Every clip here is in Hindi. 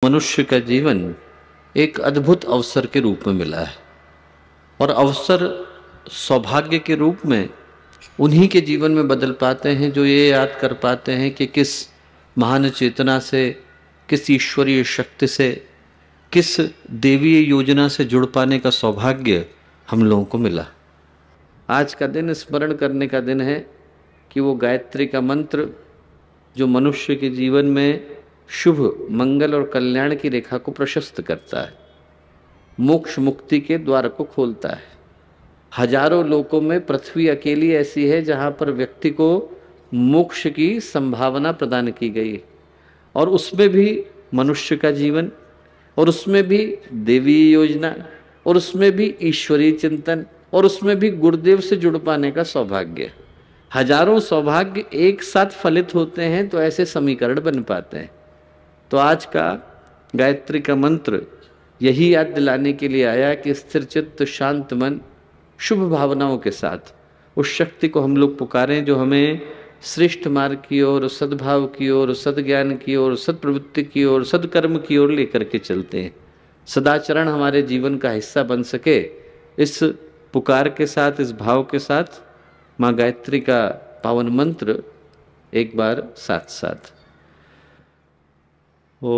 मनुष्य का जीवन एक अद्भुत अवसर के रूप में मिला है और अवसर सौभाग्य के रूप में उन्हीं के जीवन में बदल पाते हैं जो ये याद कर पाते हैं कि किस महान चेतना से, किस ईश्वरीय शक्ति से, किस देवीय योजना से जुड़ पाने का सौभाग्य हम लोगों को मिला। आज का दिन स्मरण करने का दिन है कि वो गायत्री का मंत्र जो मनुष्य के जीवन में शुभ, मंगल और कल्याण की रेखा को प्रशस्त करता है, मोक्ष मुक्ति के द्वार को खोलता है। हजारों लोकों में पृथ्वी अकेली ऐसी है जहाँ पर व्यक्ति को मोक्ष की संभावना प्रदान की गई है, और उसमें भी मनुष्य का जीवन, और उसमें भी देवीय योजना, और उसमें भी ईश्वरीय चिंतन, और उसमें भी गुरुदेव से जुड़ पाने का सौभाग्य। हजारों सौभाग्य एक साथ फलित होते हैं तो ऐसे समीकरण बन पाते हैं। तो आज का गायत्री का मंत्र यही याद दिलाने के लिए आया कि स्थिर चित्त, शांत मन, शुभ भावनाओं के साथ उस शक्ति को हम लोग पुकारें जो हमें श्रेष्ठ मार्ग की ओर, सद्भाव की ओर, सद्ज्ञान की ओर, सत्प्रवृत्ति की ओर, सद्कर्म की ओर लेकर के चलते हैं। सदाचरण हमारे जीवन का हिस्सा बन सके, इस पुकार के साथ, इस भाव के साथ माँ गायत्री का पावन मंत्र एक बार साथ साथ। ओम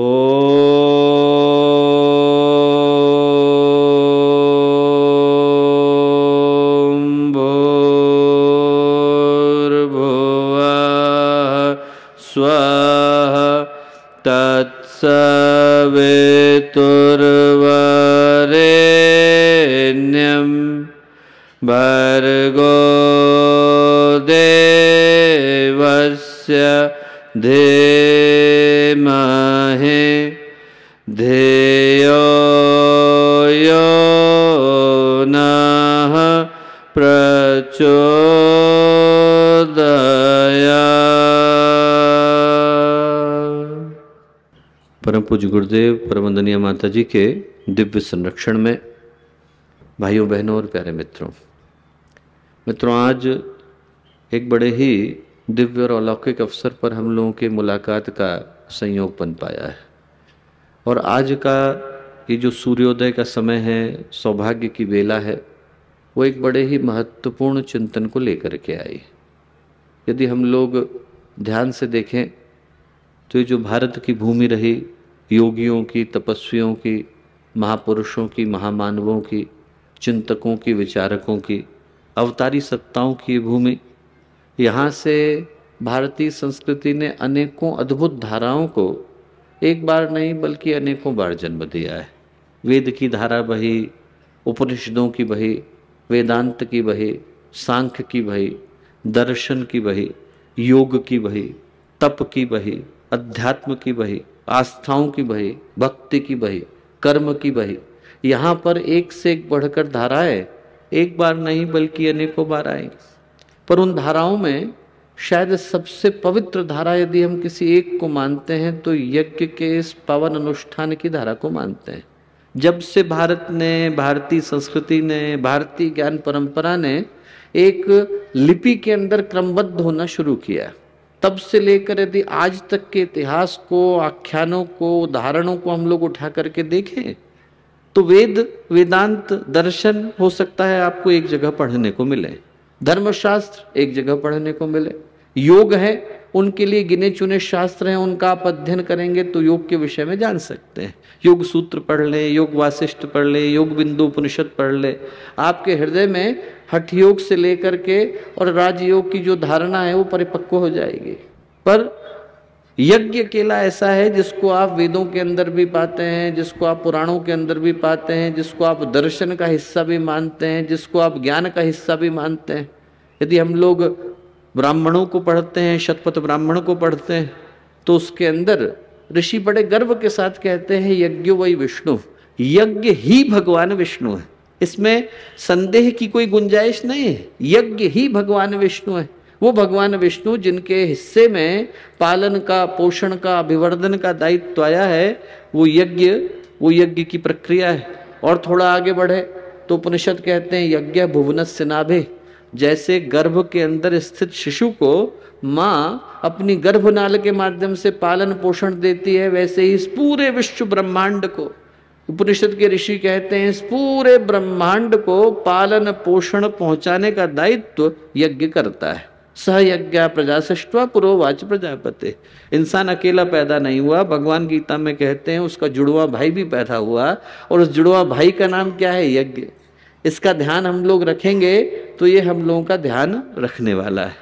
भूर्भुवः स्वः तत्सवितुर्वरेण्यं भर्गो देवस्य धीमहि धियो यो नः प्रचोदयात्। परम पूज्य गुरुदेव परम वंदनीय माता जी के दिव्य संरक्षण में भाइयों, बहनों और प्यारे मित्रों, आज एक बड़े ही दिव्य और अलौकिक अवसर पर हम लोगों के मुलाकात का संयोग बन पाया है। और आज का ये जो सूर्योदय का समय है, सौभाग्य की बेला है, वो एक बड़े ही महत्वपूर्ण चिंतन को लेकर के आई। यदि हम लोग ध्यान से देखें तो ये जो भारत की भूमि रही, योगियों की, तपस्वियों की, महापुरुषों की, महामानवों की, चिंतकों की, विचारकों की, अवतारी सत्ताओं की भूमि, यहाँ से भारतीय संस्कृति ने अनेकों अद्भुत धाराओं को एक बार नहीं बल्कि अनेकों बार जन्म दिया है। वेद की धारा बही, उपनिषदों की बही, वेदांत की बही, सांख्य की बही, दर्शन की बही, योग की बही, तप की बही, अध्यात्म की बही, आस्थाओं की बही, भक्ति की बही, कर्म की बही। यहाँ पर एक से एक बढ़कर धाराएं एक बार नहीं बल्कि अनेकों बार आएंगी। पर उन धाराओं में शायद सबसे पवित्र धारा यदि हम किसी एक को मानते हैं तो यज्ञ के इस पावन अनुष्ठान की धारा को मानते हैं। जब से भारत ने, भारतीय संस्कृति ने, भारतीय ज्ञान परंपरा ने एक लिपि के अंदर क्रमबद्ध होना शुरू किया, तब से लेकर यदि आज तक के इतिहास को, आख्यानों को, उदाहरणों को हम लोग उठा करके देखें तो वेद, वेदांत, दर्शन हो सकता है आपको एक जगह पढ़ने को मिले, धर्मशास्त्र एक जगह पढ़ने को मिले, योग है उनके लिए गिने चुने शास्त्र हैं, उनका आप अध्ययन करेंगे तो योग के विषय में जान सकते हैं। योग सूत्र पढ़ ले, योग वासिष्ठ पढ़ ले, योग बिंदु उपनिषद पढ़ ले, आपके हृदय में हठ योग से लेकर के और राजयोग की जो धारणा है वो परिपक्व हो जाएगी। पर यज्ञ अकेला ऐसा है जिसको आप वेदों के अंदर भी पाते हैं, जिसको आप पुराणों के अंदर भी पाते हैं, जिसको आप दर्शन का हिस्सा भी मानते हैं, जिसको आप ज्ञान का हिस्सा भी मानते हैं। यदि हम लोग ब्राह्मणों को पढ़ते हैं, शतपथ ब्राह्मण को पढ़ते हैं, तो उसके अंदर ऋषि बड़े गर्व के साथ कहते हैं यज्ञो वही विष्णु, यज्ञ ही भगवान विष्णु है। इसमें संदेह की कोई गुंजाइश नहीं है, यज्ञ ही भगवान विष्णु है। वो भगवान विष्णु जिनके हिस्से में पालन का, पोषण का, अभिवर्धन का दायित्व आया है, वो यज्ञ की प्रक्रिया है। और थोड़ा आगे बढ़े तो उपनिषद कहते हैं यज्ञ भुवनस्य नाभे, जैसे गर्भ के अंदर स्थित शिशु को माँ अपनी गर्भनाल के माध्यम से पालन पोषण देती है, वैसे ही इस पूरे विश्व ब्रह्मांड को, उपनिषद के ऋषि कहते हैं, इस पूरे ब्रह्मांड को पालन पोषण पहुंचाने का दायित्व यज्ञ करता है। सहयज्ञ प्रजा सृष्ट्वा पुरोवाच प्रजापते। इंसान अकेला पैदा नहीं हुआ, भगवान गीता में कहते हैं उसका जुड़वा भाई भी पैदा हुआ, और उस जुड़वा भाई का नाम क्या है? यज्ञ। इसका ध्यान हम लोग रखेंगे तो ये हम लोगों का ध्यान रखने वाला है।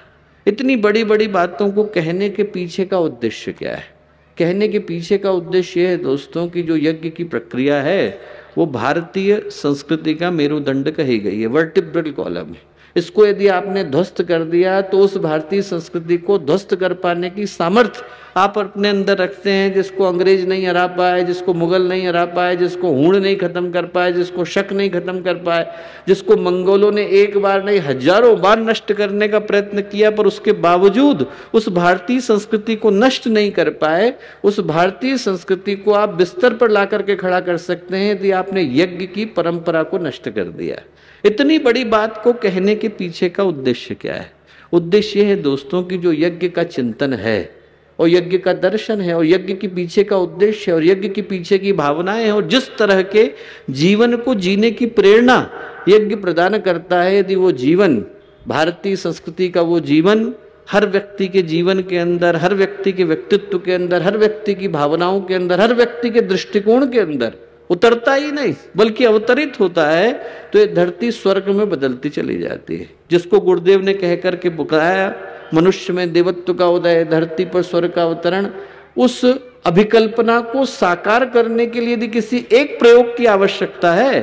इतनी बड़ी बड़ी बातों को कहने के पीछे का उद्देश्य क्या है? कहने के पीछे का उद्देश्य है दोस्तों कि जो यज्ञ की प्रक्रिया है वो भारतीय संस्कृति का मेरुदंड कही गई है, वर्टिब्रल कॉलम है। इसको यदि आपने ध्वस्त कर दिया तो उस भारतीय संस्कृति को ध्वस्त कर पाने की सामर्थ्य आप अपने अंदर रखते हैं, जिसको अंग्रेज नहीं हरा पाए, जिसको मुगल नहीं हरा पाए, जिसको हूण नहीं खत्म कर पाए, जिसको शक नहीं खत्म कर पाए, जिसको मंगोलों ने एक बार नहीं हजारों बार नष्ट करने का प्रयत्न किया, पर उसके बावजूद उस भारतीय संस्कृति को नष्ट नहीं कर पाए। उस भारतीय संस्कृति को आप बिस्तर पर ला करके खड़ा कर सकते हैं यदि आपने यज्ञ की परंपरा को नष्ट कर दिया। इतनी बड़ी बात को कहने के पीछे का उद्देश्य क्या है? उद्देश्य है दोस्तों कि जो यज्ञ का चिंतन है और यज्ञ का दर्शन है और यज्ञ के पीछे का उद्देश्य है और यज्ञ के पीछे की भावनाएं हैं और जिस तरह के जीवन को जीने की प्रेरणा यज्ञ प्रदान करता है, यदि वो जीवन भारतीय संस्कृति का वो जीवन हर व्यक्ति के जीवन के अंदर, हर व्यक्ति के व्यक्तित्व के अंदर, हर व्यक्ति की भावनाओं के अंदर, हर व्यक्ति के दृष्टिकोण के अंदर उतरता ही नहीं बल्कि अवतरित होता है, तो ये धरती स्वर्ग में बदलती चली जाती है। जिसको गुरुदेव ने कह करके पुकारा, मनुष्य में देवत्व का उदय, धरती पर स्वर्ग का अवतरण, उस अभिकल्पना को साकार करने के लिए यदि किसी एक प्रयोग की आवश्यकता है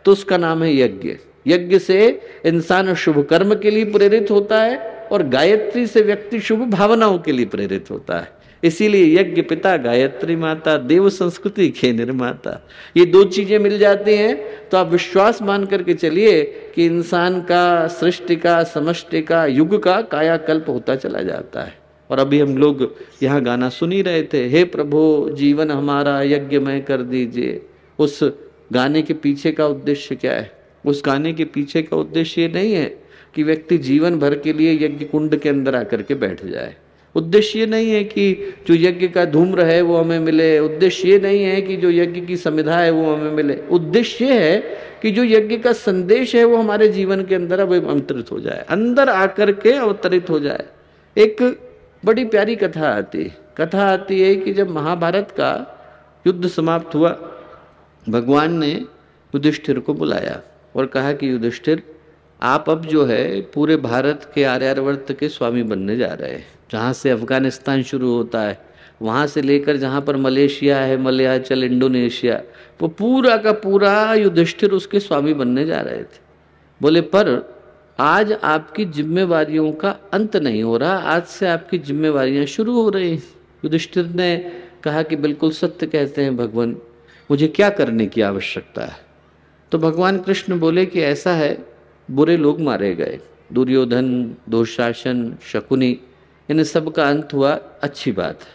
तो उसका नाम है यज्ञ। यज्ञ से इंसान शुभ कर्म के लिए प्रेरित होता है और गायत्री से व्यक्ति शुभ भावनाओं के लिए प्रेरित होता है। इसीलिए यज्ञ पिता गायत्री माता, देव संस्कृति के निर्माता, ये दो चीजें मिल जाती हैं तो आप विश्वास मान करके चलिए कि इंसान का, सृष्टि का, समष्टि का, युग का कायाकल्प होता चला जाता है। और अभी हम लोग यहाँ गाना सुन ही रहे थे, हे प्रभु जीवन हमारा यज्ञमय कर दीजिए। उस गाने के पीछे का उद्देश्य क्या है? उस गाने के पीछे का उद्देश्य ये नहीं है कि व्यक्ति जीवन भर के लिए यज्ञ कुंड के अंदर आकर के बैठ जाए। उद्देश्य ये नहीं है कि जो यज्ञ का धूम्र है वो हमें मिले। उद्देश्य ये नहीं है कि जो यज्ञ की समिधा है वो हमें मिले। उद्देश्य ये है कि जो यज्ञ का संदेश है वो हमारे जीवन के अंदर अब अवतरित हो जाए, अंदर आकर के अवतरित हो जाए। एक बड़ी प्यारी कथा आती है कि जब महाभारत का युद्ध समाप्त हुआ, भगवान ने युधिष्ठिर को बुलाया और कहा कि युधिष्ठिर, आप अब जो है पूरे भारत के आर्यावर्त के स्वामी बनने जा रहे हैं। जहाँ से अफगानिस्तान शुरू होता है, वहाँ से लेकर जहाँ पर मलेशिया है, मलयाचल, इंडोनेशिया, वो पूरा का पूरा युधिष्ठिर उसके स्वामी बनने जा रहे थे। बोले पर आज आपकी जिम्मेवारियों का अंत नहीं हो रहा, आज से आपकी जिम्मेवारियाँ शुरू हो रही। युधिष्ठिर ने कहा कि बिल्कुल सत्य कहते हैं भगवान, मुझे क्या करने की आवश्यकता है? तो भगवान कृष्ण बोले कि ऐसा है, बुरे लोग मारे गए, दुर्योधन, दुशासन, शकुनी, इन सब का अंत हुआ, अच्छी बात है,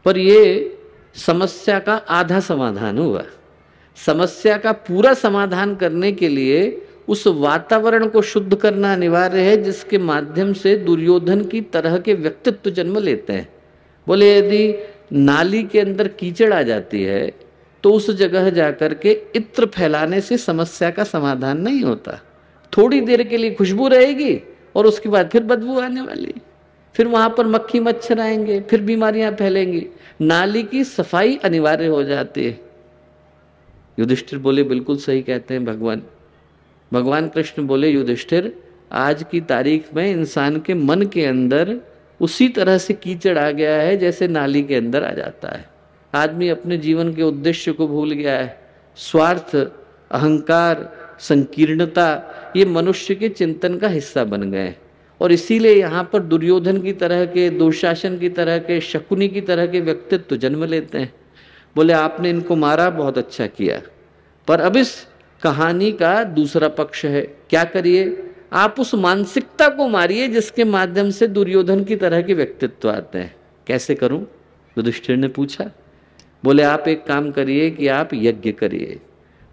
पर ये समस्या का आधा समाधान हुआ। समस्या का पूरा समाधान करने के लिए उस वातावरण को शुद्ध करना अनिवार्य है जिसके माध्यम से दुर्योधन की तरह के व्यक्तित्व जन्म लेते हैं। बोले यदि नाली के अंदर कीचड़ आ जाती है तो उस जगह जाकर के इत्र फैलाने से समस्या का समाधान नहीं होता। थोड़ी देर के लिए खुशबू रहेगी और उसके बाद फिर बदबू आने वाली, फिर वहां पर मक्खी मच्छर आएंगे, फिर बीमारियां फैलेंगी। नाली की सफाई अनिवार्य हो जाती है। युधिष्ठिर बोले बिल्कुल सही कहते हैं भगवान। भगवान कृष्ण बोले युधिष्ठिर, आज की तारीख में इंसान के मन के अंदर उसी तरह से कीचड़ आ गया है जैसे नाली के अंदर आ जाता है। आदमी अपने जीवन के उद्देश्य को भूल गया है। स्वार्थ, अहंकार, संकीर्णता, ये मनुष्य के चिंतन का हिस्सा बन गए हैं। और इसीलिए यहाँ पर दुर्योधन की तरह के, दुशासन की तरह के, शकुनी की तरह के व्यक्तित्व जन्म लेते हैं। बोले आपने इनको मारा, बहुत अच्छा किया, पर अब इस कहानी का दूसरा पक्ष है। क्या करिए? आप उस मानसिकता को मारिए जिसके माध्यम से दुर्योधन की तरह के व्यक्तित्व आते हैं। कैसे करूं? युधिष्ठिर ने पूछा। बोले आप एक काम करिए कि आप यज्ञ करिए।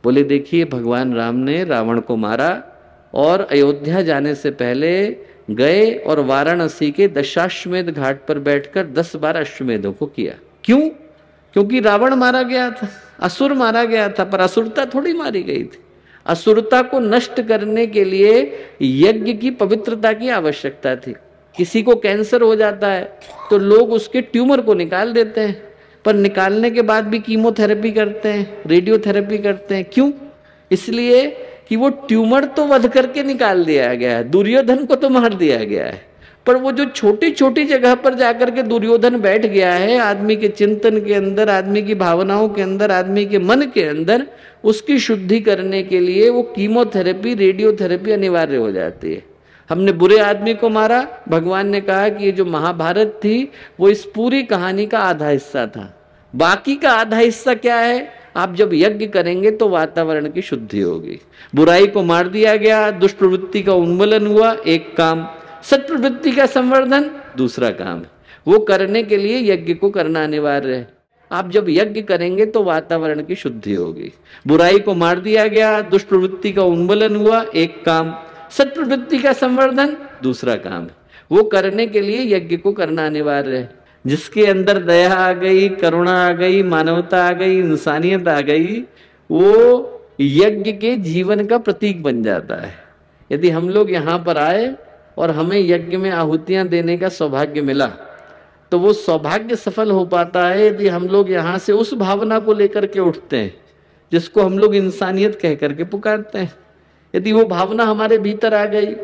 बोले देखिए, भगवान राम ने रावण को मारा और अयोध्या जाने से पहले गए और वाराणसी के दशाश्वमेध घाट पर बैठकर 10-12 अश्वमेधों को किया। क्यों? क्योंकि रावण मारा गया था, असुर मारा गया था, पर असुरता थोड़ी मारी गई थी। असुरता को नष्ट करने के लिए यज्ञ की पवित्रता की आवश्यकता थी। किसी को कैंसर हो जाता है तो लोग उसके ट्यूमर को निकाल देते हैं, पर निकालने के बाद भी कीमोथेरेपी करते हैं, रेडियोथेरेपी करते हैं। क्यों? इसलिए कि वो ट्यूमर तो वध करके निकाल दिया गया है, दुर्योधन को तो मार दिया गया है, पर वो जो छोटी छोटी जगह पर जाकर के दुर्योधन बैठ गया है, आदमी के चिंतन के अंदर, आदमी की भावनाओं के अंदर, आदमी के मन के अंदर, उसकी शुद्धि करने के लिए वो कीमोथेरेपी, रेडियोथेरेपी अनिवार्य हो जाती है। हमने बुरे आदमी को मारा, भगवान ने कहा कि ये जो महाभारत थी वो इस पूरी कहानी का आधा हिस्सा था। बाकी का आधा हिस्सा क्या है? आप जब यज्ञ करेंगे तो वातावरण की शुद्धि होगी। बुराई को मार दिया गया, दुष्ट प्रवृत्ति का उन्मूलन हुआ, एक काम। सत प्रवृत्ति का संवर्धन दूसरा काम है। वो करने के लिए यज्ञ को करना अनिवार्य है। आप जब यज्ञ करेंगे तो वातावरण की शुद्धि होगी। बुराई को मार दिया गया, दुष्ट प्रवृत्ति का उन्मूलन हुआ, एक काम। सत प्रवृत्ति का संवर्धन दूसरा काम है। वो करने के लिए यज्ञ को करना अनिवार्य है। जिसके अंदर दया आ गई, करुणा आ गई, मानवता आ गई, इंसानियत आ गई, वो यज्ञ के जीवन का प्रतीक बन जाता है। यदि हम लोग यहाँ पर आए और हमें यज्ञ में आहुतियां देने का सौभाग्य मिला, तो वो सौभाग्य सफल हो पाता है यदि हम लोग यहाँ से उस भावना को लेकर के उठते हैं जिसको हम लोग इंसानियत कह करके पुकारते हैं। यदि वो भावना हमारे भीतर आ गई,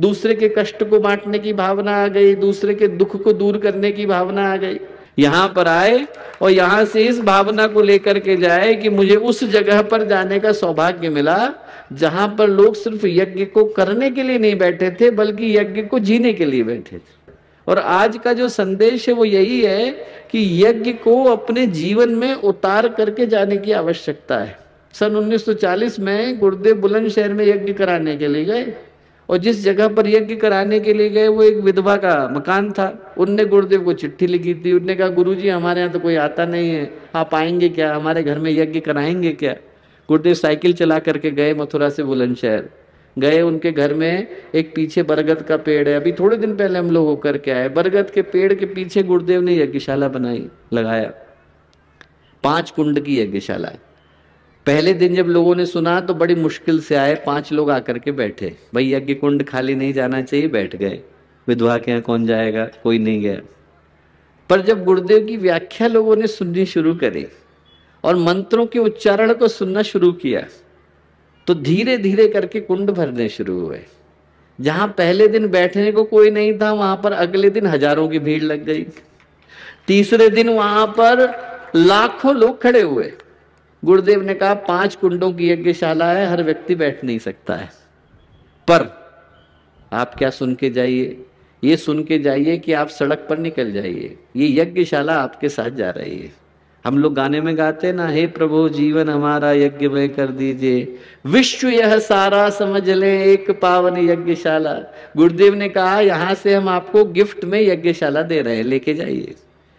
दूसरे के कष्ट को बांटने की भावना आ गई, दूसरे के दुख को दूर करने की भावना आ गई, यहाँ पर आए और यहाँ से इस भावना को लेकर के जाए कि मुझे उस जगह पर जाने का सौभाग्य मिला जहां पर लोग सिर्फ यज्ञ को करने के लिए नहीं बैठे थे, बल्कि यज्ञ को जीने के लिए बैठे थे। और आज का जो संदेश है वो यही है कि यज्ञ को अपने जीवन में उतार करके जाने की आवश्यकता है। सन 1940 में गुरुदेव बुलंदशहर में यज्ञ कराने के लिए गए, और जिस जगह पर यज्ञ कराने के लिए गए वो एक विधवा का मकान था। उनने गुरुदेव को चिट्ठी लिखी थी। उनने कहा, गुरुजी हमारे यहाँ तो कोई आता नहीं है, आप आएंगे क्या, हमारे घर में यज्ञ कराएंगे क्या? गुरुदेव साइकिल चला करके गए, मथुरा से बुलंदशहर गए। उनके घर में एक पीछे बरगद का पेड़ है, अभी थोड़े दिन पहले हम लोग होकर के आए। बरगद के पेड़ के पीछे गुरुदेव ने यज्ञशाला बनाई, लगाया 5 कुंड की यज्ञशाला। पहले दिन जब लोगों ने सुना तो बड़ी मुश्किल से आए, 5 लोग आकर के बैठे। भाई यज्ञ कुंड खाली नहीं जाना चाहिए, बैठ गए। विधवा के यहाँ कौन जाएगा, कोई नहीं गया। पर जब गुरुदेव की व्याख्या लोगों ने सुननी शुरू करी और मंत्रों के उच्चारण को सुनना शुरू किया, तो धीरे धीरे करके कुंड भरने शुरू हुए। जहां पहले दिन बैठने को कोई नहीं था, वहां पर अगले दिन हजारों की भीड़ लग गई। तीसरे दिन वहां पर लाखों लोग खड़े हुए। गुरुदेव ने कहा, 5 कुंडों की यज्ञशाला है, हर व्यक्ति बैठ नहीं सकता है। पर आप क्या सुन के जाइए, ये सुन के जाइए कि आप सड़क पर निकल जाइए, ये यज्ञशाला आपके साथ जा रही है। हम लोग गाने में गाते ना, हे प्रभु जीवन हमारा यज्ञमय कर दीजिए, विश्व यह सारा समझ ले एक पावन यज्ञशाला। गुरुदेव ने कहा, यहाँ से हम आपको गिफ्ट में यज्ञशाला दे रहे हैं, लेके जाइए।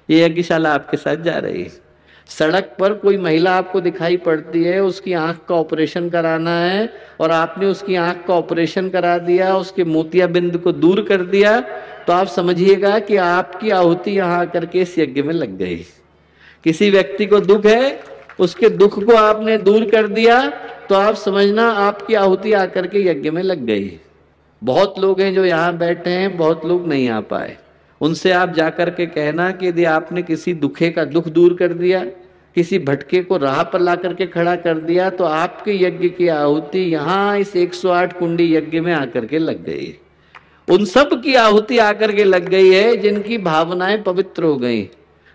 ये यज्ञशाला आपके साथ जा रही है। सड़क पर कोई महिला आपको दिखाई पड़ती है, उसकी आंख का ऑपरेशन कराना है, और आपने उसकी आंख का ऑपरेशन करा दिया, उसके मोतियाबिंद को दूर कर दिया, तो आप समझिएगा कि आपकी आहुति यहाँ आकर के इस यज्ञ में लग गई। किसी व्यक्ति को दुख है, उसके दुख को आपने दूर कर दिया, तो आप समझना आपकी आहुति आकर के यज्ञ में लग गई। बहुत लोग हैं जो यहाँ बैठे हैं, बहुत लोग नहीं आ पाए। उनसे आप जाकर के कहना कि यदि आपने किसी दुखे का दुख दूर कर दिया, किसी भटके को राह पर ला करके खड़ा कर दिया, तो आपके यज्ञ की आहुति यहाँ इस 108 कुंडी यज्ञ में आकर के लग गई। उन सब की आहुति आकर के लग गई है जिनकी भावनाएं पवित्र हो गई।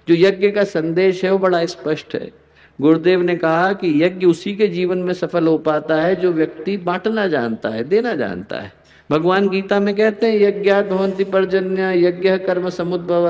जो यज्ञ का संदेश है वो बड़ा स्पष्ट है। गुरुदेव ने कहा कि यज्ञ उसी के जीवन में सफल हो पाता है जो व्यक्ति बांटना जानता है, देना जानता है। भगवान गीता में कहते हैं, यज्ञात् भवन्ति पर्जन्य, यज्ञ कर्म समुद्भव।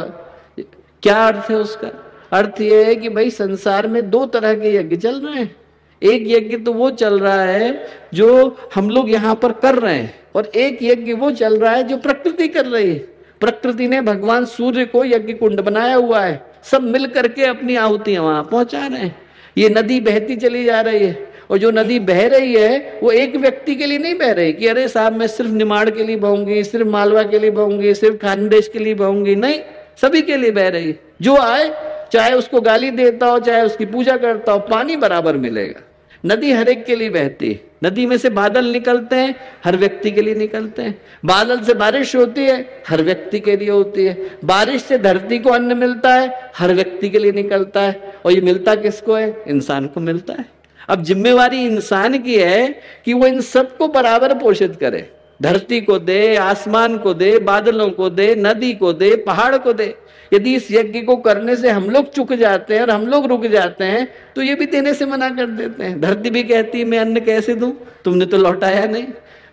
क्या अर्थ है उसका? अर्थ यह है कि भाई संसार में 2 तरह के यज्ञ चल रहे हैं। एक यज्ञ तो वो चल रहा है जो हम लोग यहाँ पर कर रहे हैं, और एक यज्ञ वो चल रहा है जो प्रकृति कर रही है। प्रकृति ने भगवान सूर्य को यज्ञ कुंड बनाया हुआ है, सब मिल करके अपनी आहुतियां वहां पहुंचा रहे हैं। ये नदी बहती चली जा रही है, और जो नदी बह रही है वो एक व्यक्ति के लिए नहीं बह रही कि अरे साहब मैं सिर्फ निमाड़ के लिए बहूंगी, सिर्फ मालवा के लिए बहूंगी, सिर्फ खानदेश के लिए बहूंगी, नहीं, सभी के लिए बह रही। जो आए, चाहे उसको गाली देता हो, चाहे उसकी पूजा करता हो, पानी बराबर मिलेगा। नदी हर एक के लिए बहती है। नदी में से बादल निकलते हैं, हर व्यक्ति के लिए निकलते हैं। बादल से बारिश होती है, हर व्यक्ति के लिए होती है। बारिश से धरती को अन्न मिलता है, हर व्यक्ति के लिए निकलता है। और ये मिलता किसको है? इंसान को मिलता है। अब जिम्मेवारी इंसान की है कि वो इन सबको बराबर पोषित करे। धरती को दे, आसमान को दे, बादलों को दे, नदी को दे, पहाड़ को दे। यदि इस यज्ञ को करने से हम लोग चुक जाते हैं और हम लोग रुक जाते हैं तो ये भी देने से मना कर देते हैं। धरती भी कहती है मैं अन्न कैसे दूं, तुमने तो लौटाया नहीं।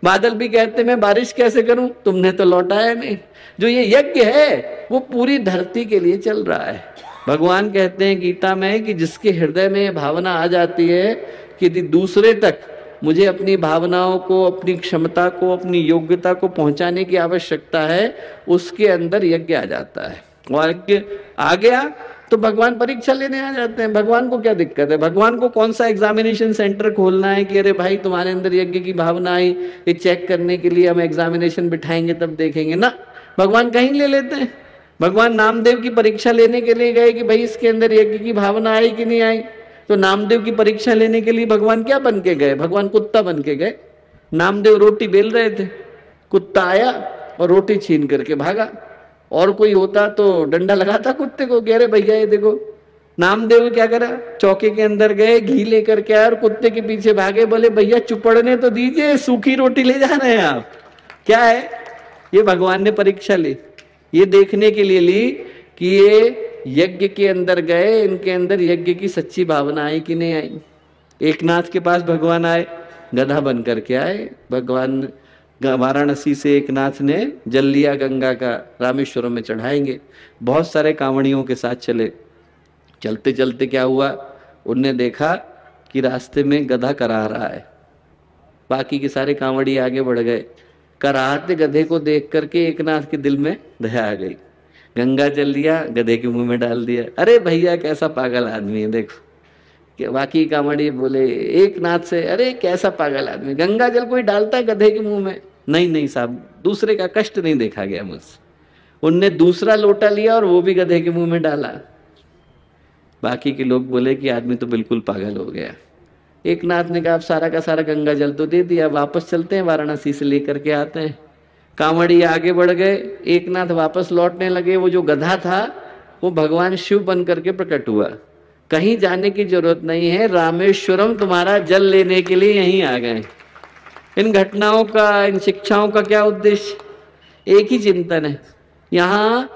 बादल भी कहते हैं मैं बारिश कैसे करूं, तुमने तो लौटाया नहीं। जो ये यज्ञ है वो पूरी धरती के लिए चल रहा है। भगवान कहते हैं गीता में कि जिसके हृदय में भावना आ जाती है कि यदि दूसरे तक मुझे अपनी भावनाओं को, अपनी क्षमता को, अपनी योग्यता को पहुंचाने की आवश्यकता है, उसके अंदर यज्ञ आ जाता है। और यज्ञ आ गया तो भगवान परीक्षा लेने आ जाते हैं। भगवान को क्या दिक्कत है? भगवान को कौन सा एग्जामिनेशन सेंटर खोलना है कि अरे भाई तुम्हारे अंदर यज्ञ की भावना आई, ये चेक करने के लिए हम एग्जामिनेशन बिठाएंगे तब देखेंगे ना। भगवान कहीं ले लेते हैं। भगवान नामदेव की परीक्षा लेने के लिए गए कि भाई इसके अंदर यज्ञ की भावना आई कि नहीं आई। तो नामदेव की परीक्षा लेने के लिए भगवान क्या बन के गए? भगवान कुत्ता बन के गए। नामदेव रोटी बेल रहे थे, कुत्ता आया और रोटी छीन करके भागा। और कोई होता तो डंडा लगाता कुत्ते को, कह रहे भैया ये देखो। नामदेव क्या करा? चौके के अंदर गए, घी लेकर के आए और कुत्ते के पीछे भागे। बोले भैया चुपड़ने तो दीजिए, सूखी रोटी ले जा रहे हैं आप। क्या है ये? भगवान ने परीक्षा ली, ये देखने के लिए ली कि ये यज्ञ के अंदर गए, इनके अंदर यज्ञ की सच्ची भावना आई कि नहीं आई। एकनाथ के पास भगवान आए, गधा बन करके आए। भगवान वाराणसी से एकनाथ ने जल लिया गंगा का, रामेश्वरम में चढ़ाएंगे। बहुत सारे कांवड़ियों के साथ चले। चलते चलते क्या हुआ, उनने देखा कि रास्ते में गधा करा रहा है। बाकी के सारे कांवड़ी आगे बढ़ गए। कराहते गधे को देख करके एकनाथ के दिल में दया आ गई। गंगा जल लिया, गधे के मुंह में डाल दिया। अरे भैया कैसा पागल आदमी है देखो। कि बाकी कांवड़ी बोले एकनाथ से, अरे कैसा पागल आदमी, गंगा जल कोई डालता है गधे के मुंह में? नहीं नहीं साहब, दूसरे का कष्ट नहीं देखा गया मुझसे। उनने दूसरा लोटा लिया और वो भी गधे के मुंह में डाला। बाकी के लोग बोले कि आदमी तो बिल्कुल पागल हो गया। एकनाथ ने कहा अब सारा का सारा गंगा जल तो दे दिया, वापस चलते हैं, वाराणसी से लेकर के आते हैं। कांवड़ी आगे बढ़ गए, एकनाथ वापस लौटने लगे। वो जो गधा था वो भगवान शिव बन करके प्रकट हुआ। कहीं जाने की जरूरत नहीं है, रामेश्वरम तुम्हारा जल लेने के लिए यहीं आ गए। इन घटनाओं का, इन शिक्षाओं का क्या उद्देश्य? एक ही चिंतन है। यहाँ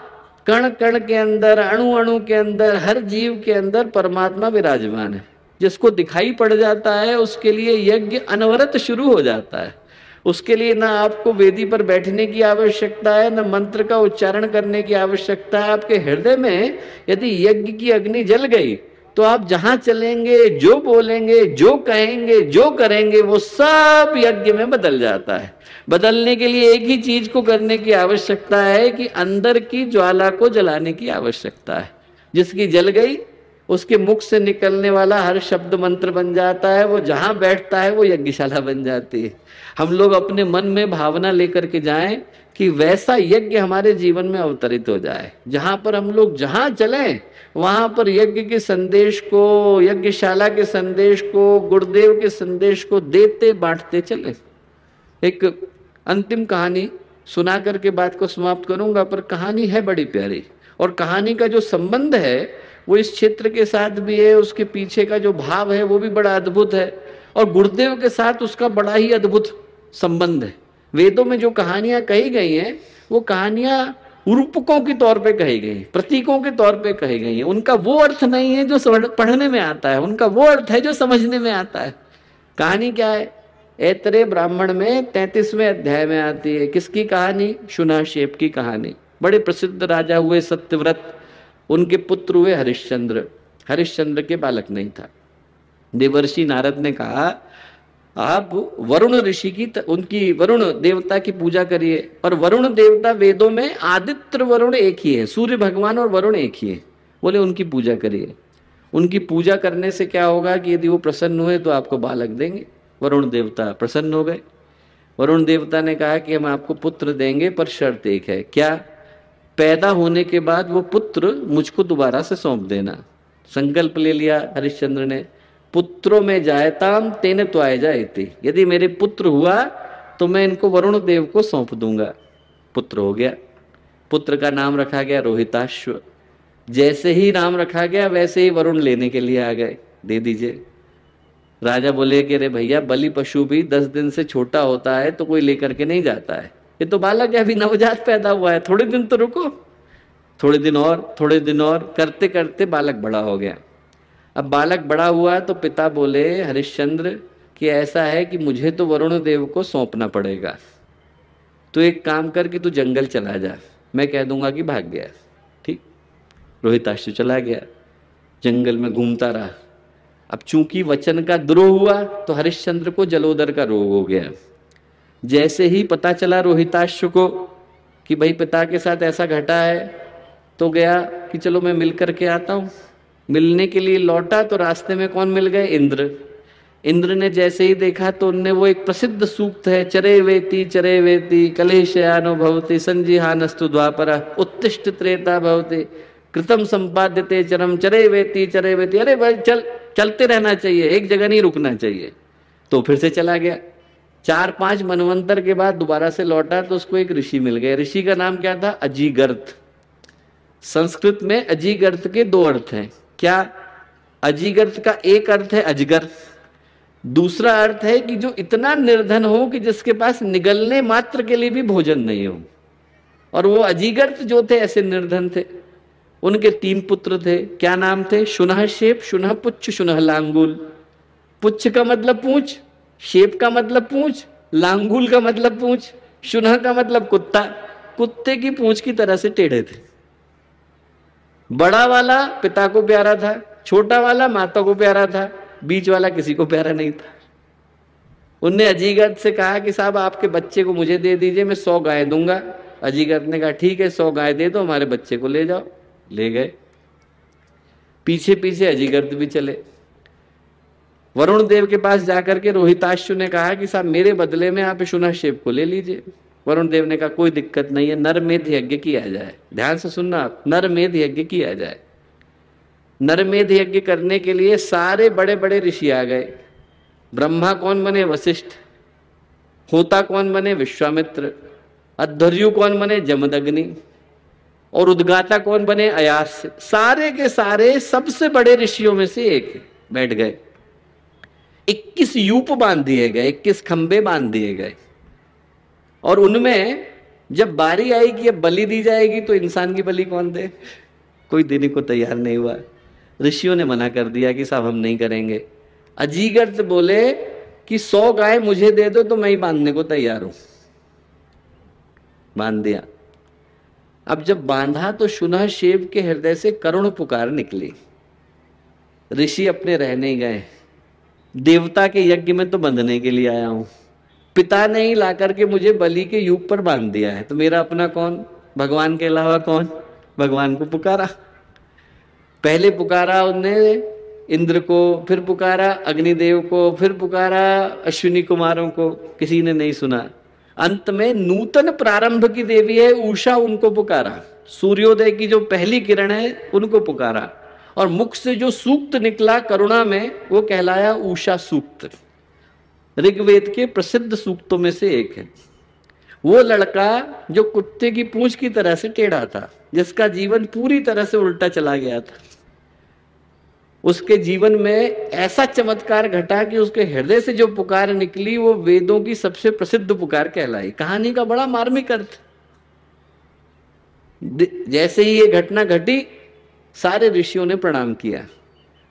कण कण के अंदर, अणु अणु के अंदर, हर जीव के अंदर परमात्मा विराजमान है। जिसको दिखाई पड़ जाता है उसके लिए यज्ञ अनवरत शुरू हो जाता है। उसके लिए ना आपको वेदी पर बैठने की आवश्यकता है, ना मंत्र का उच्चारण करने की आवश्यकता है। आपके हृदय में यदि यज्ञ की अग्नि जल गई तो आप जहां चलेंगे, जो बोलेंगे, जो कहेंगे, जो करेंगे, वो सब यज्ञ में बदल जाता है। बदलने के लिए एक ही चीज को करने की आवश्यकता है कि अंदर की ज्वाला को जलाने की आवश्यकता है। जिसकी जल गई उसके मुख से निकलने वाला हर शब्द मंत्र बन जाता है। वो जहां बैठता है वो यज्ञशाला बन जाती है। हम लोग अपने मन में भावना लेकर के जाएं कि वैसा यज्ञ हमारे जीवन में अवतरित हो जाए। जहां पर हम लोग जहां चलें वहां पर यज्ञ के संदेश को, यज्ञशाला के संदेश को, गुरुदेव के संदेश को देते बांटते चले। एक अंतिम कहानी सुना करके बात को समाप्त करूंगा, पर कहानी है बड़ी प्यारी। और कहानी का जो संबंध है वो इस क्षेत्र के साथ भी है, उसके पीछे का जो भाव है वो भी बड़ा अद्भुत है, और गुरुदेव के साथ उसका बड़ा ही अद्भुत संबंध है। वेदों में जो कहानियां कही गई हैं वो कहानियां रूपकों के तौर पे कही गई, प्रतीकों के तौर पे कही गई हैं। उनका वो अर्थ नहीं है जो पढ़ने में आता है, उनका वो अर्थ है जो समझने में आता है। कहानी क्या है? ऐतरेय ब्राह्मण में 33वें अध्याय में आती है। किसकी कहानी? शुनाशेप की कहानी। बड़े प्रसिद्ध राजा हुए सत्यव्रत, उनके पुत्र हुए हरिश्चंद्र। हरिश्चंद्र के बालक नहीं था। देवर्षि नारद ने कहा आप वरुण ऋषि की, उनकी वरुण देवता की पूजा करिए। और वरुण देवता वेदों में आदित्य वरुण एक ही है, सूर्य भगवान और वरुण एक ही है। बोले उनकी पूजा करिए। उनकी पूजा करने से क्या होगा कि यदि वो प्रसन्न हुए तो आपको बालक देंगे। वरुण देवता प्रसन्न हो गए। वरुण देवता ने कहा कि हम आपको पुत्र देंगे, पर शर्त एक है। क्या? पैदा होने के बाद वो पुत्र मुझको दोबारा से सौंप देना। संकल्प ले लिया हरिश्चंद्र ने, पुत्रों में जायताम तेने तो आए जाए, यदि मेरे पुत्र हुआ तो मैं इनको वरुण देव को सौंप दूंगा। पुत्र हो गया। पुत्र का नाम रखा गया रोहिताश्व। जैसे ही नाम रखा गया वैसे ही वरुण लेने के लिए आ गए, दे दीजिए। राजा बोले कि अरे भैया, बलि पशु भी 10 दिन से छोटा होता है तो कोई लेकर के नहीं जाता है, ये तो बालक है, अभी नवजात पैदा हुआ है, थोड़े दिन तो रुको। थोड़े दिन और, थोड़े दिन और करते करते बालक बड़ा हो गया। अब बालक बड़ा हुआ तो पिता बोले हरिश्चंद्र कि ऐसा है कि मुझे तो वरुण देव को सौंपना पड़ेगा, तो एक काम कर कि तू जंगल चला जा, मैं कह दूंगा कि भाग गया। ठीक। रोहिताश्व चला गया, जंगल में घूमता रहा। अब चूंकि वचन का द्रोह हुआ तो हरिश्चंद्र को जलोदर का रोग हो गया। जैसे ही पता चला रोहिताश्व को कि भाई पिता के साथ ऐसा घटा है, तो गया कि चलो मैं मिल करके आता हूँ। मिलने के लिए लौटा तो रास्ते में कौन मिल गए? इंद्र। इंद्र ने जैसे ही देखा तो उनने वो एक प्रसिद्ध सूक्त है, चरे वेति कलेशयानो भवति संजिहानस्तु द्वापर उत्तिष्ठ त्रेता भवति कृतम संपाद्यते चरम चरे वेति। अरे भाई चलते रहना चाहिए, एक जगह नहीं रुकना चाहिए। तो फिर से चला गया। 4-5 मनवंतर के बाद दोबारा से लौटा तो उसको एक ऋषि मिल गए। ऋषि का नाम क्या था? अजीगर्त। संस्कृत में अजीगर्त के 2 अर्थ हैं। क्या? अजीगर्त का एक अर्थ है अजगर, दूसरा अर्थ है कि जो इतना निर्धन हो कि जिसके पास निगलने मात्र के लिए भी भोजन नहीं हो। और वो अजीगर्त जो थे ऐसे निर्धन थे। उनके 3 पुत्र थे। क्या नाम थे? शुनह शेप, शुनह पुच्छ, शुनह लांगुल। पुच्छ का मतलब पूंछ, शेप का मतलब पूंछ, लांगुल का मतलब पूंछ, शुनह का मतलब कुत्ता। कुत्ते की पूंछ की तरह से टेढ़े थे। बड़ा वाला पिता को प्यारा था, छोटा वाला माता को प्यारा था, बीच वाला किसी को प्यारा नहीं था। उनने अजीगर्त से कहा कि साहब आपके बच्चे को मुझे दे दीजिए, मैं 100 गाय दूंगा। अजीगर्त ने कहा ठीक है, 100 गाय दे दो, हमारे बच्चे को ले जाओ। ले गए। पीछे पीछे अजीगर्त भी चले। वरुण देव के पास जाकर के रोहिताश्व ने कहा कि साहब मेरे बदले में आप शुनह शेप को ले लीजिए। वरुण देव ने कहा कोई दिक्कत नहीं है, नरमेध यज्ञ किया जाए। ध्यान से सुनना आप, नरमेध यज्ञ किया जाए। नरमेध यज्ञ करने के लिए सारे बड़े बड़े ऋषि आ गए। ब्रह्मा कौन बने? वशिष्ठ। होता कौन बने? विश्वामित्र। अध्वर्यु कौन बने? जमदग्नि। और उद्गाता कौन बने? अयास। सारे के सारे सबसे बड़े ऋषियों में से एक बैठ गए। 21 यूप बांध दिए गए, 21 खंबे बांध दिए गए। और उनमें जब बारी आई कि अब बलि दी जाएगी तो इंसान की बलि कौन दे? कोई देने को तैयार नहीं हुआ। ऋषियों ने मना कर दिया कि साहब हम नहीं करेंगे। अजीगर्त बोले कि 100 गाय मुझे दे दो तो मैं ही बांधने को तैयार हूं। बांध दिया। अब जब बांधा तो शुनह शेप के हृदय से करुण पुकार निकली। ऋषि अपने रहने ही गए। देवता के यज्ञ में तो बंधने के लिए आया हूं, पिता ने ही ला करके मुझे बलि के यूप पर बांध दिया है, तो मेरा अपना कौन? भगवान के अलावा कौन? भगवान को पुकारा। पहले पुकारा उनने इंद्र को, फिर पुकारा अग्निदेव को, फिर पुकारा अश्विनी कुमारों को, किसी ने नहीं सुना। अंत में नूतन प्रारंभ की देवी है उषा, उनको पुकारा। सूर्योदय की जो पहली किरण है उनको पुकारा। और मुख से जो सूक्त निकला करुणा में वो कहलाया उषा सूक्त। ऋग्वेद के प्रसिद्ध सूक्तों में से एक है। वो लड़का जो कुत्ते की पूंछ की तरह से टेढ़ा था, जिसका जीवन पूरी तरह से उल्टा चला गया था, उसके जीवन में ऐसा चमत्कार घटा कि उसके हृदय से जो पुकार निकली वो वेदों की सबसे प्रसिद्ध पुकार कहलाई। कहानी का बड़ा मार्मिक अर्थ। जैसे ही ये घटना घटी सारे ऋषियों ने प्रणाम किया।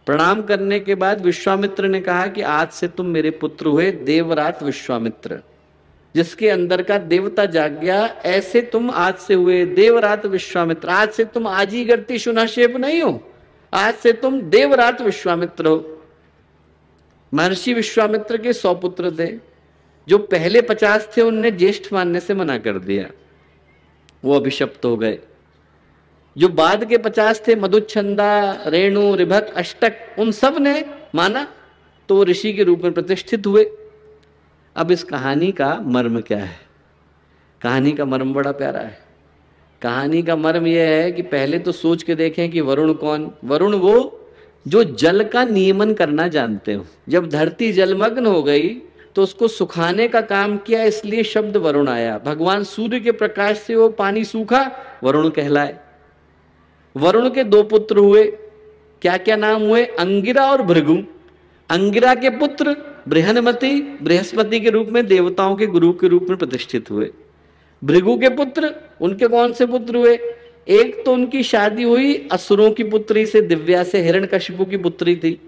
प्रणाम करने के बाद विश्वामित्र ने कहा कि आज से तुम मेरे पुत्र हुए देवरात विश्वामित्र, जिसके अंदर का देवता जाग गया, ऐसे तुम आज से हुए देवरात विश्वामित्र। आज से तुम आजीगर्ती शुनाशेप नहीं हो, आज से तुम देवरात विश्वामित्र हो। महर्षि विश्वामित्र के 100 पुत्र थे। जो पहले 50 थे उनने ज्येष्ठ मानने से मना कर दिया, वो अभिशप्त हो गए। जो बाद के 50 थे, मधुच्छंदा, रेणु, ऋभक, अष्टक, उन सब ने माना तो वो ऋषि के रूप में प्रतिष्ठित हुए। अब इस कहानी का मर्म क्या है? कहानी का मर्म बड़ा प्यारा है। कहानी का मर्म यह है कि पहले तो सोच के देखें कि वरुण कौन? वरुण वो जो जल का नियमन करना जानते हो। जब धरती जलमग्न हो गई तो उसको सुखाने का काम किया, इसलिए शब्द वरुण आया। भगवान सूर्य के प्रकाश से वो पानी सूखा, वरुण कहलाए। वरुण के 2 पुत्र हुए। क्या क्या नाम हुए? अंगिरा और भृगु। अंगिरा के पुत्र बृहन्मति, बृहस्पति के रूप में, देवताओं के गुरु के रूप में प्रतिष्ठित हुए। भृगु के पुत्र, उनके कौन से पुत्र हुए? एक तो उनकी शादी हुई असुरों की पुत्री से, दिव्या से, हिरण्यकशिपु की पुत्री थी।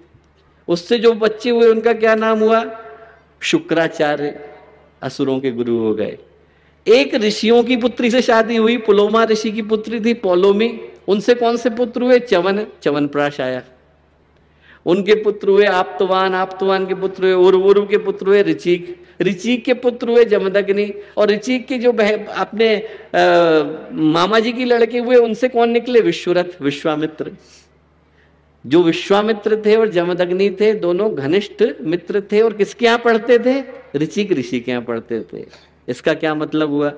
उससे जो बच्चे हुए उनका क्या नाम हुआ? शुक्राचार्य, असुरों के गुरु हो गए। एक ऋषियों की पुत्री से शादी हुई, पुलोमा ऋषि की पुत्री थी पौलोमी। उनसे कौन से पुत्र हुए? च्यवन, च्यवनप्राश आया। उनके पुत्र हुए आप्तवान, आप्तवान के पुत्र हुए उर्व, उर्व के पुत्र हुए ऋचिक, ऋचिक के पुत्र हुए जमदग्नि, और ऋचिक के जो अपने मामा जी की लड़के हुए उनसे कौन निकले? विश्वरथ, विश्वामित्र। जो विश्वामित्र थे और जमदग्नि थे, दोनों घनिष्ठ मित्र थे और किसके यहाँ पढ़ते थे? ऋचिक ऋषि के यहाँ पढ़ते थे। इसका क्या मतलब हुआ?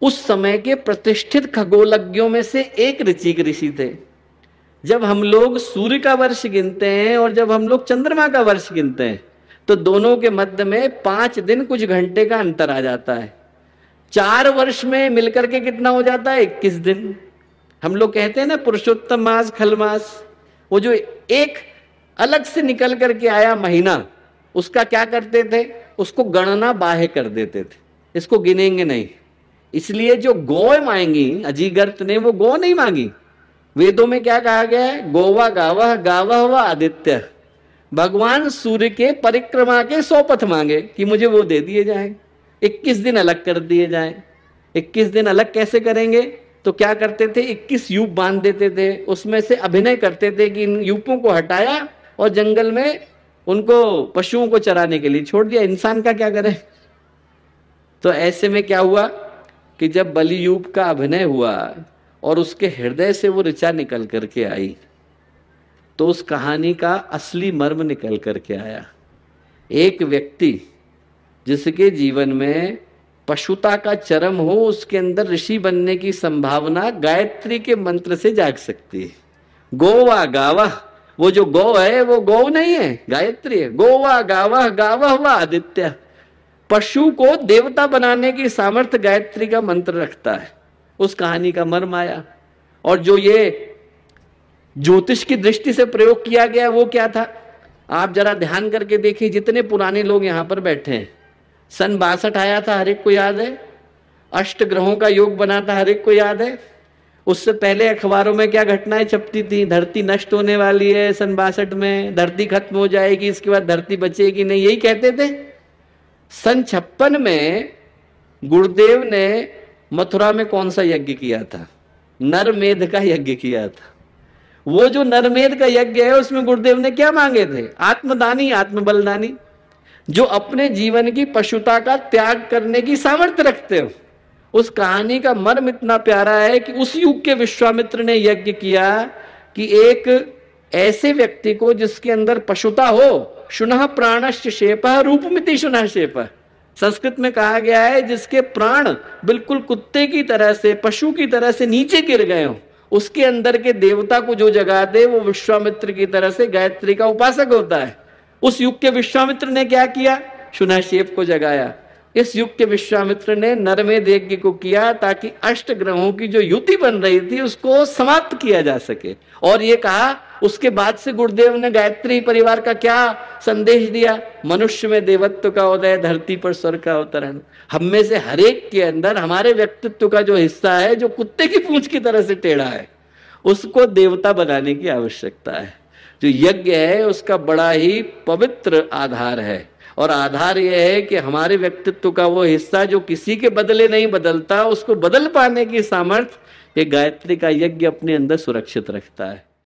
उस समय के प्रतिष्ठित खगोलज्ञों में से एक ऋचिक ऋषि थे। जब हम लोग सूर्य का वर्ष गिनते हैं और जब हम लोग चंद्रमा का वर्ष गिनते हैं तो दोनों के मध्य में 5 दिन कुछ घंटे का अंतर आ जाता है। 4 वर्ष में मिलकर के कितना हो जाता है? 21 दिन। हम लोग कहते हैं ना पुरुषोत्तम मास, खल मास, वो जो एक अलग से निकल करके आया महीना, उसका क्या करते थे? उसको गणना बाह्य कर देते थे, इसको गिनेंगे नहीं। इसलिए जो गौ मांगी अजीगर्त ने, वो गौ नहीं मांगी। वेदों में क्या कहा गया है? गोवा गावह गावह व आदित्य। भगवान सूर्य के परिक्रमा के 100 पथ मांगे कि मुझे वो दे दिए जाए, 21 दिन अलग कर दिए जाए। 21 दिन अलग कैसे करेंगे? तो क्या करते थे? 21 यूप बांध देते थे, उसमें से अभिनय करते थे कि इन यूपों को हटाया और जंगल में उनको पशुओं को चराने के लिए छोड़ दिया। इंसान का क्या करे? तो ऐसे में क्या हुआ कि जब बलि यूप का अभिनय हुआ और उसके हृदय से वो ऋचा निकल करके आई, तो उस कहानी का असली मर्म निकल करके आया। एक व्यक्ति जिसके जीवन में पशुता का चरम हो, उसके अंदर ऋषि बनने की संभावना गायत्री के मंत्र से जाग सकती है। गोवा गावा, वो जो गौ है वो गौ नहीं है, गायत्री है। गोवा गावा गावा हुआ आदित्य। पशु को देवता बनाने की सामर्थ्य गायत्री का मंत्र रखता है। उस कहानी का मर्म आया। और जो ये ज्योतिष की दृष्टि से प्रयोग किया गया वो क्या था? आप जरा ध्यान करके देखिए, जितने पुराने लोग यहां पर बैठे हैं, सन 62 आया था, हर एक को याद है। अष्ट ग्रहों का योग बना था, हर एक को याद है। उससे पहले अखबारों में क्या घटनाएं छपती थी? धरती नष्ट होने वाली है सन 62 में, धरती खत्म हो जाएगी, इसके बाद धरती बचेगी नहीं, यही कहते थे। सन 56 में गुरुदेव ने मथुरा में कौन सा यज्ञ किया था? नरमेध का यज्ञ किया था। वो जो नरमेध का यज्ञ है उसमें गुरुदेव ने क्या मांगे थे? आत्मदानी, आत्मबलिदानी, जो अपने जीवन की पशुता का त्याग करने की सामर्थ्य रखते हो। उस कहानी का मर्म इतना प्यारा है कि उस युग के विश्वामित्र ने यज्ञ किया कि एक ऐसे व्यक्ति को जिसके अंदर पशुता हो, शुनः प्राणश्च शेपः रूपमिति शुनः शेपः, संस्कृत में कहा गया है जिसके प्राण बिल्कुल कुत्ते की तरह से, पशु की तरह से नीचे गिर गए हो, उसके अंदर के देवता को जो जगा दे वो विश्वामित्र की तरह से गायत्री का उपासक होता है। उस युग के विश्वामित्र ने क्या किया? शुनहशेप को जगाया। इस युग के विश्वामित्र ने नरमेध यज्ञ को किया ताकि अष्ट ग्रहों की जो युति बन रही थी उसको समाप्त किया जा सके। और ये कहा, उसके बाद से गुरुदेव ने गायत्री परिवार का क्या संदेश दिया? मनुष्य में देवत्व का उदय, धरती पर स्वर्ग का अवतरण। हम में से हरेक के अंदर हमारे व्यक्तित्व का जो हिस्सा है, जो कुत्ते की पूंछ की तरह से टेढ़ा है, उसको देवता बनाने की आवश्यकता है। जो यज्ञ है उसका बड़ा ही पवित्र आधार है, और आधार यह है कि हमारे व्यक्तित्व का वो हिस्सा जो किसी के बदले नहीं बदलता, उसको बदल पाने की सामर्थ्य ये गायत्री का यज्ञ अपने अंदर सुरक्षित रखता है।